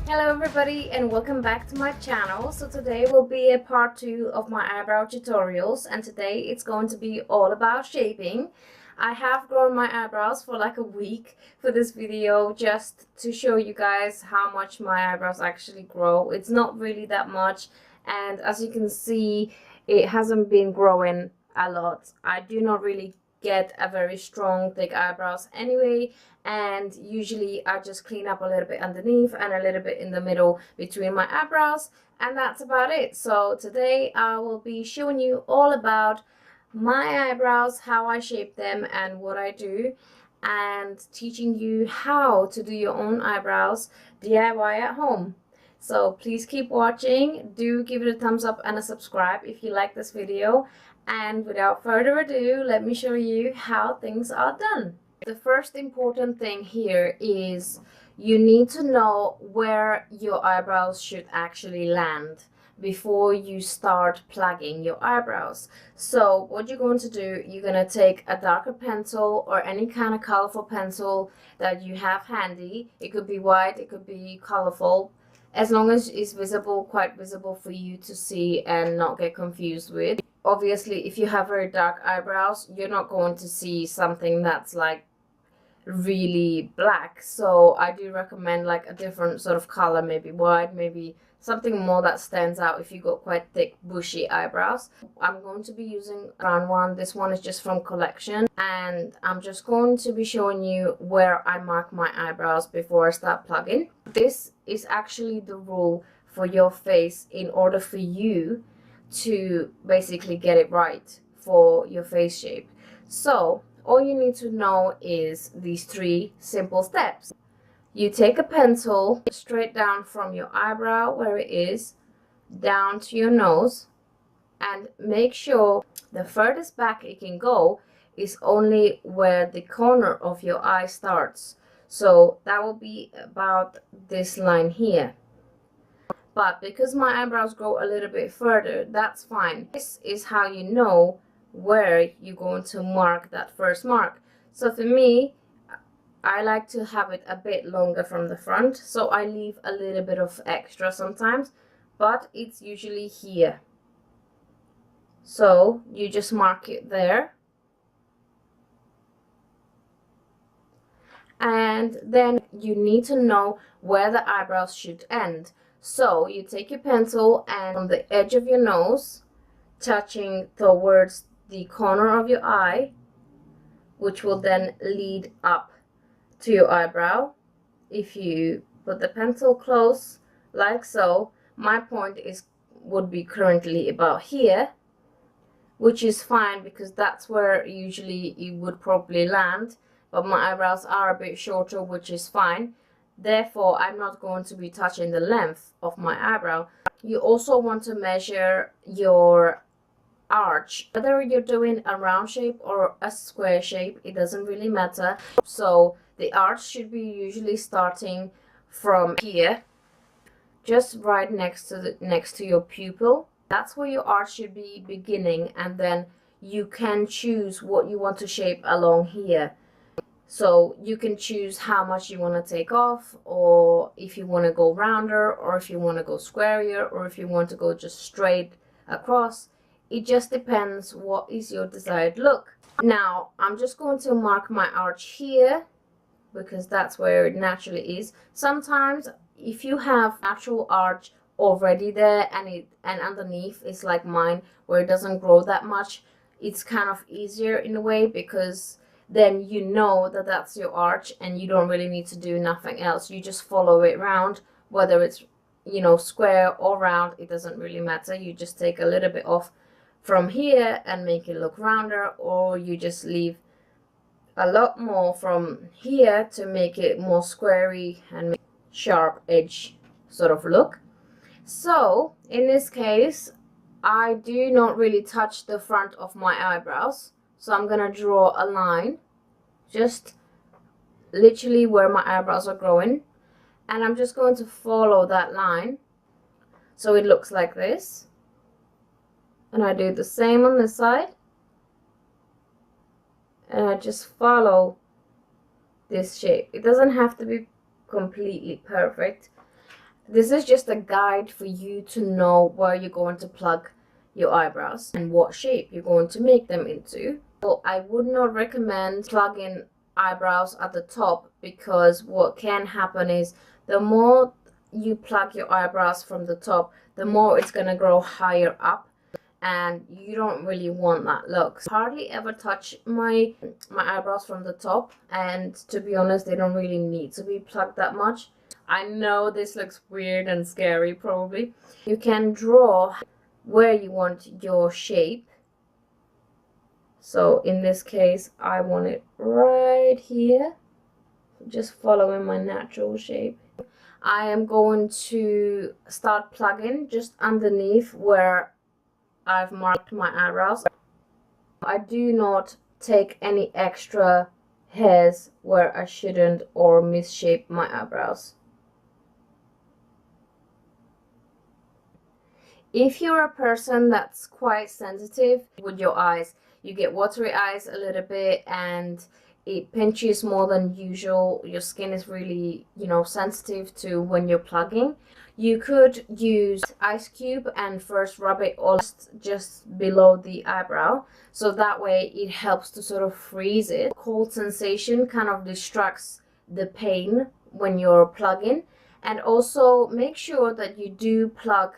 Hello everybody and welcome back to my channel. So today will be a part 2 of my eyebrow tutorials, and today it's going to be all about shaping. I have grown my eyebrows for like a week for this video just to show you guys how much my eyebrows actually grow. It's not really that much, and as you can see it hasn't been growing a lot. I do not really get a very strong thick eyebrows anyway, and usually I just clean up a little bit underneath and a little bit in the middle between my eyebrows, and that's about it. So today I will be showing you all about my eyebrows, how I shape them and what I do, and teaching you how to do your own eyebrows DIY at home. So please keep watching. Do give it a thumbs up and a subscribe if you like this video, and without further ado, let me show you how things are done. The first important thing here is you need to know where your eyebrows should actually land before you start plugging your eyebrows. So what you're going to do, you're going to take a darker pencil or any kind of colorful pencil that you have handy. It could be white, it could be colorful, as long as it's visible, quite visible for you to see and not get confused with. Obviously, if you have very dark eyebrows, you're not going to see something that's like really black. So I do recommend like a different sort of color, maybe white, maybe something more that stands out if you got quite thick bushy eyebrows. I'm going to be using a brown one. This one is just from Collection, and I'm just going to be showing you where I mark my eyebrows before I start plugging. This is actually the rule for your face in order for you to basically get it right for your face shape. So all you need to know is these 3 simple steps. You take a pencil straight down from your eyebrow where it is down to your nose, and make sure the furthest back it can go is only where the corner of your eye starts. So that will be about this line here. But because my eyebrows go a little bit further, that's fine. This is how you know where you're going to mark that first mark. So for me, I like to have it a bit longer from the front, so I leave a little bit of extra sometimes, but it's usually here. So you just mark it there, and then you need to know where the eyebrows should end. So you take your pencil and on the edge of your nose, touching towards the corner of your eye, which will then lead up to your eyebrow. If you put the pencil close like so, my point would be currently about here, which is fine because that's where usually you would probably land, but my eyebrows are a bit shorter, which is fine. Therefore, I'm not going to be touching the length of my eyebrow. You also want to measure your arch, whether you're doing a round shape or a square shape, it doesn't really matter. So the arch should be usually starting from here, just right next to your pupil. That's where your arch should be beginning, and then you can choose what you want to shape along here. So you can choose how much you want to take off, or if you want to go rounder, or if you want to go squarier, or if you want to go just straight across. It just depends what is your desired look. Now I'm just going to mark my arch here because that's where it naturally is. Sometimes if you have natural arch already there and underneath is like mine where it doesn't grow that much, it's kind of easier in a way because then you know that that's your arch and you don't really need to do nothing else. You just follow it round, whether it's, you know, square or round, it doesn't really matter. You just take a little bit off from here and make it look rounder, or you just leave a lot more from here to make it more squarey and make sharp edge sort of look. So in this case, I do not really touch the front of my eyebrows, so I'm gonna draw a line just literally where my eyebrows are growing, and I'm just going to follow that line so it looks like this. And I do the same on this side, and I just follow this shape. It doesn't have to be completely perfect, This is just a guide for you to know where you're going to plug your eyebrows and what shape you're going to make them into. So I would not recommend plugging eyebrows at the top, because what can happen is the more you plug your eyebrows from the top, the more it's going to grow higher up, and you don't really want that look. So I hardly ever touch my eyebrows from the top, and to be honest, they don't really need to be plugged that much. I know this looks weird and scary probably. You can draw where you want your shape. So in this case, I want it right here, just following my natural shape. I am going to start plugging just underneath where I've marked my eyebrows. I do not take any extra hairs where I shouldn't or misshape my eyebrows. If you're a person that's quite sensitive with your eyes, you get watery eyes a little bit and it pinches more than usual, your skin is really, sensitive to when you're plugging, you could use ice cube and first rub it all just below the eyebrow, so that way it helps to sort of freeze it. Cold sensation kind of distracts the pain when you're plugging. And also make sure that you do plug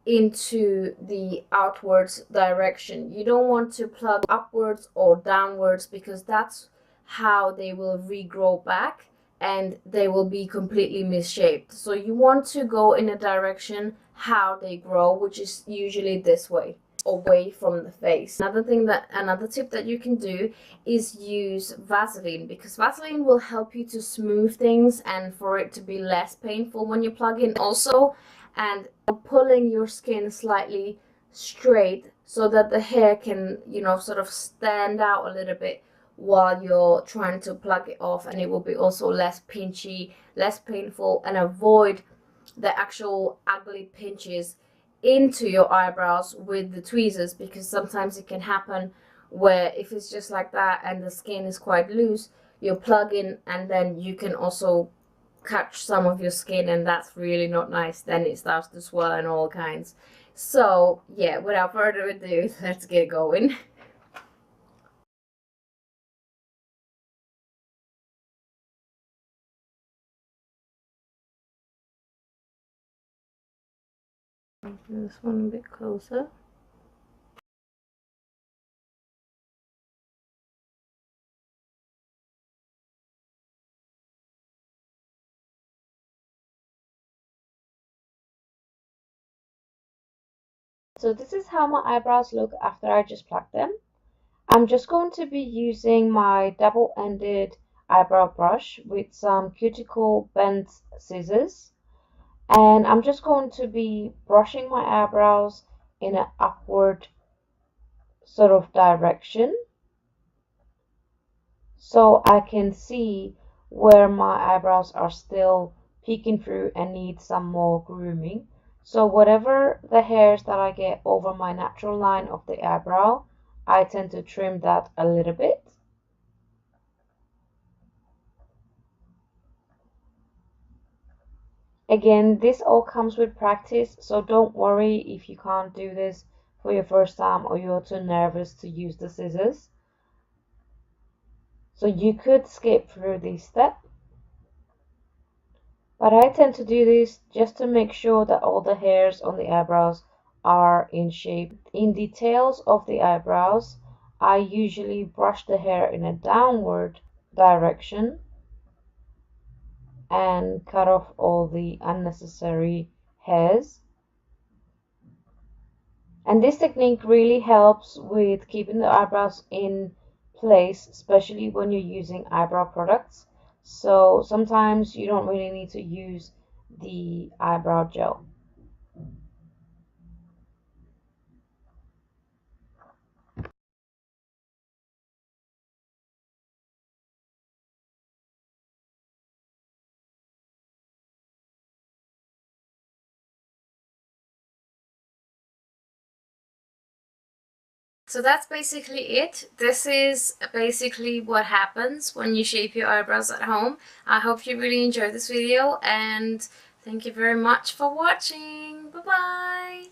into the outwards direction. You don't want to plug upwards or downwards, because that's how they will regrow back and they will be completely misshaped. So you want to go in a direction how they grow, which is usually this way, away from the face. Another tip that you can do is use Vaseline, because Vaseline will help you to smooth things and for it to be less painful when you plug in also, and pulling your skin slightly straight so that the hair can, sort of stand out a little bit while you're trying to plug it off, and it will be also less pinchy, less painful, and avoid the actual ugly pinches into your eyebrows with the tweezers, because sometimes it can happen where if it's just like that and the skin is quite loose, you plug in and then you can also catch some of your skin, and that's really not nice. Then it starts to swell and all kinds. So yeah, without further ado, let's get going. This one a bit closer. So this is how my eyebrows look after I just plucked them. I'm just going to be using my double-ended eyebrow brush with some cuticle bent scissors, and I'm just going to be brushing my eyebrows in an upward sort of direction so I can see where my eyebrows are still peeking through and need some more grooming. So whatever the hairs that I get over my natural line of the eyebrow, I tend to trim that a little bit. Again, this all comes with practice, so don't worry if you can't do this for your first time or you're too nervous to use the scissors. So you could skip through this step, but I tend to do this just to make sure that all the hairs on the eyebrows are in shape. In the tails of the eyebrows, I usually brush the hair in a downward direction and cut off all the unnecessary hairs. And this technique really helps with keeping the eyebrows in place, especially when you're using eyebrow products. So sometimes you don't really need to use the eyebrow gel. So that's basically it. This is basically what happens when you shape your eyebrows at home. I hope you really enjoyed this video, and Thank you very much for watching. Bye bye.